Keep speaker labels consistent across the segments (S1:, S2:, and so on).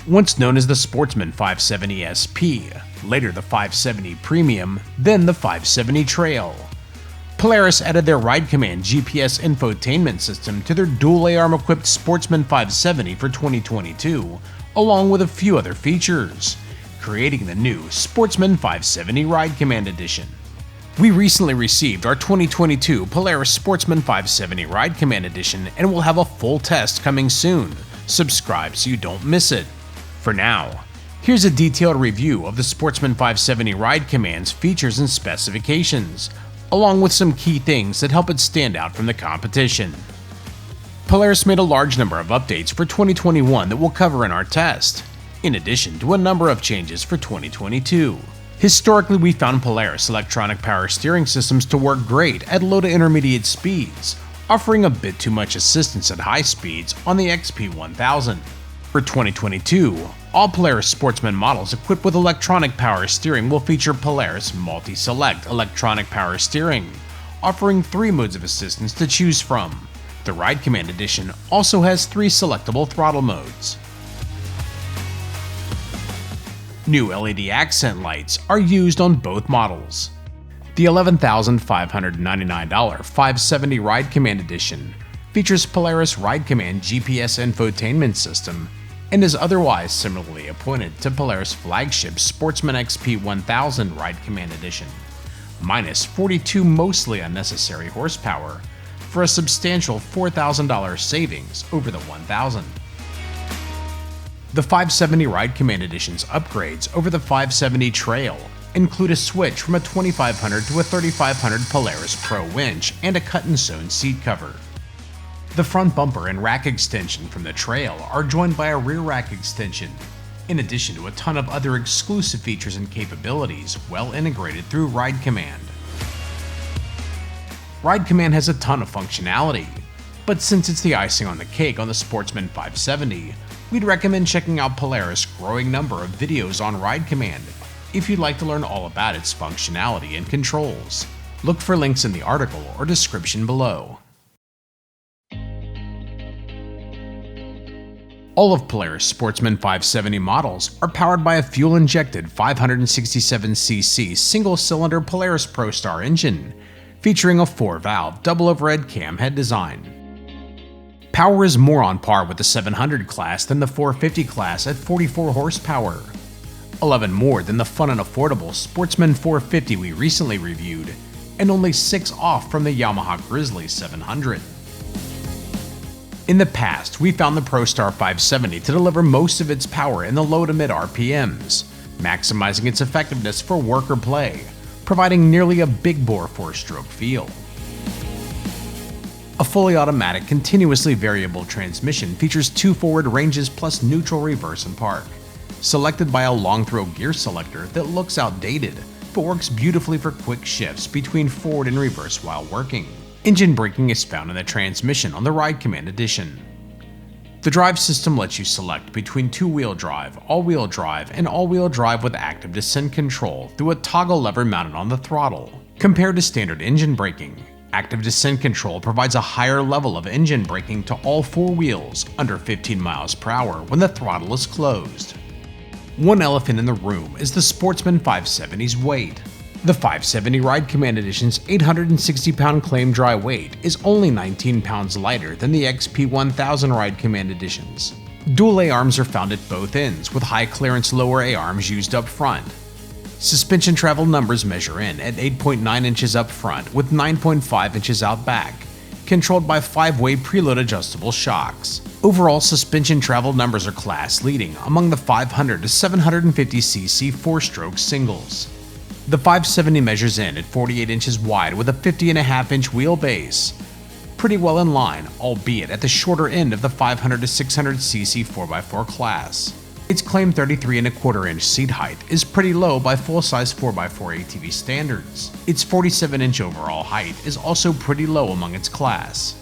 S1: once known as the Sportsman 570 SP, later the 570 Premium, then the 570 Trail. Polaris added their Ride Command GPS infotainment system to their dual A-arm-equipped Sportsman 570 for 2022, along with a few other features, creating the new Sportsman 570 Ride Command Edition. We recently received our 2022 Polaris Sportsman 570 Ride Command Edition and will have a full test coming soon. Subscribe so you don't miss it. For now, here's a detailed review of the Sportsman 570 Ride Command's features and specifications, along with some key things that help it stand out from the competition. Polaris made a large number of updates for 2021 that we'll cover in our test, in addition to a number of changes for 2022. Historically, we found Polaris electronic power steering systems to work great at low to intermediate speeds, offering a bit too much assistance at high speeds on the XP1000. For 2022, all Polaris Sportsman models equipped with electronic power steering will feature Polaris Multi-Select electronic power steering, offering 3 modes of assistance to choose from. The Ride Command Edition also has 3 selectable throttle modes. New LED accent lights are used on both models. The $11,599 570 Ride Command Edition features Polaris Ride Command GPS infotainment system and is otherwise similarly appointed to Polaris flagship Sportsman XP1000 Ride Command Edition, minus 42 mostly unnecessary horsepower for a substantial $4,000 savings over the 1000. The 570 Ride Command Edition's upgrades over the 570 Trail include a switch from a 2500 to a 3500 Polaris Pro winch and a cut-and-sewn seat cover. The front bumper and rack extension from the Trail are joined by a rear rack extension, in addition to a ton of other exclusive features and capabilities well integrated through Ride Command. Ride Command has a ton of functionality, but since it's the icing on the cake on the Sportsman 570, we'd recommend checking out Polaris' growing number of videos on Ride Command if you'd like to learn all about its functionality and controls. Look for links in the article or description below. All of Polaris Sportsman 570 models are powered by a fuel-injected 567cc single-cylinder Polaris ProStar engine, featuring a 4-valve double-overhead cam head design. Power is more on par with the 700 class than the 450 class at 44 horsepower, 11 more than the fun and affordable Sportsman 450 we recently reviewed, and only 6 off from the Yamaha Grizzly 700. In the past, we found the ProStar 570 to deliver most of its power in the low to mid RPMs, maximizing its effectiveness for work or play, providing nearly a big bore 4-stroke feel. A fully automatic, continuously variable transmission features 2 forward ranges plus neutral, reverse, and park, selected by a long-throw gear selector that looks outdated but works beautifully for quick shifts between forward and reverse while working. Engine braking is found in the transmission on the Ride Command Edition. The drive system lets you select between 2-wheel drive, all-wheel drive, and all-wheel drive with active descent control through a toggle lever mounted on the throttle. Compared to standard engine braking, active descent control provides a higher level of engine braking to all 4 wheels under 15 miles per hour when the throttle is closed. One elephant in the room is the Sportsman 570's weight. The 570 Ride Command Edition's 860-pound claim dry weight is only 19 pounds lighter than the XP1000 Ride Command Editions. Dual A-arms are found at both ends, with high-clearance lower A-arms used up front. Suspension travel numbers measure in at 8.9 inches up front with 9.5 inches out back, controlled by 5-way preload adjustable shocks. Overall suspension travel numbers are class leading among the 500 to 750cc 4-stroke singles. The 570 measures in at 48 inches wide with a 50.5-inch wheelbase, pretty well in line, albeit at the shorter end of the 500 to 600cc 4x4 class. Its claimed 33.25-inch seat height is pretty low by full-size 4x4 ATV standards. Its 47-inch overall height is also pretty low among its class.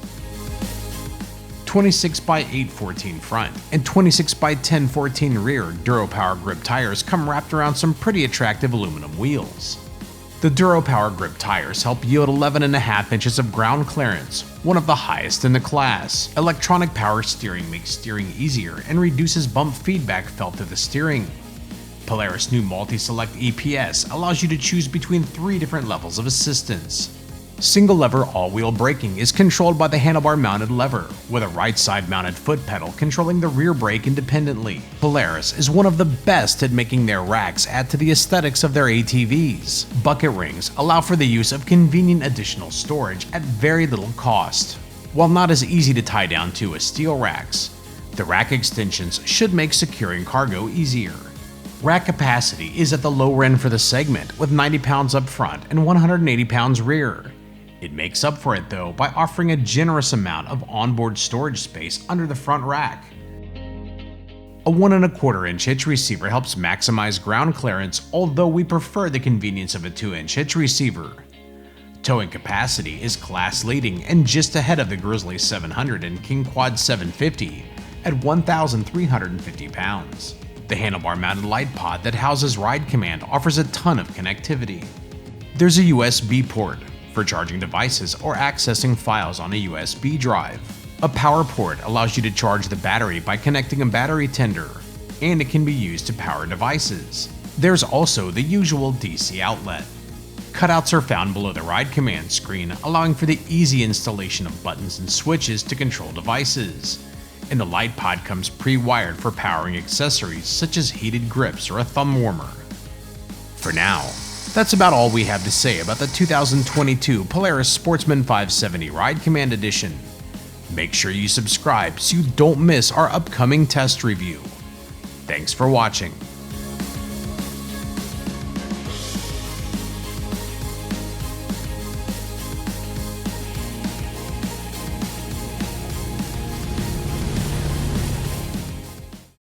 S1: 26x8 14 front and 26x10 14 rear Duro Power Grip tires come wrapped around some pretty attractive aluminum wheels. The Duro Power Grip tires help yield 11.5 inches of ground clearance, one of the highest in the class. Electronic power steering makes steering easier and reduces bump feedback felt through the steering. Polaris' new Multi-Select EPS allows you to choose between 3 different levels of assistance. Single lever all-wheel braking is controlled by the handlebar-mounted lever, with a right-side mounted foot pedal controlling the rear brake independently. Polaris is one of the best at making their racks add to the aesthetics of their ATVs. Bucket rings allow for the use of convenient additional storage at very little cost. While not as easy to tie down to as steel racks, the rack extensions should make securing cargo easier. Rack capacity is at the lower end for the segment, with 90 pounds up front and 180 pounds rear. It makes up for it though by offering a generous amount of onboard storage space under the front rack. A 1¼ hitch receiver helps maximize ground clearance, although we prefer the convenience of a 2-inch hitch receiver. Towing capacity is class leading and just ahead of the Grizzly 700 and King Quad 750 at 1,350 pounds. The handlebar-mounted light pod that houses Ride Command offers a ton of connectivity. There's a USB port for charging devices or accessing files on a USB drive. A power port allows you to charge the battery by connecting a battery tender, and it can be used to power devices. There's also the usual DC outlet. Cutouts are found below the Ride Command screen, allowing for the easy installation of buttons and switches to control devices. And the light pod comes pre-wired for powering accessories such as heated grips or a thumb warmer. For now, that's about all we have to say about the 2022 Polaris Sportsman 570 Ride Command Edition. Make sure you subscribe so you don't miss our upcoming test review. Thanks for watching.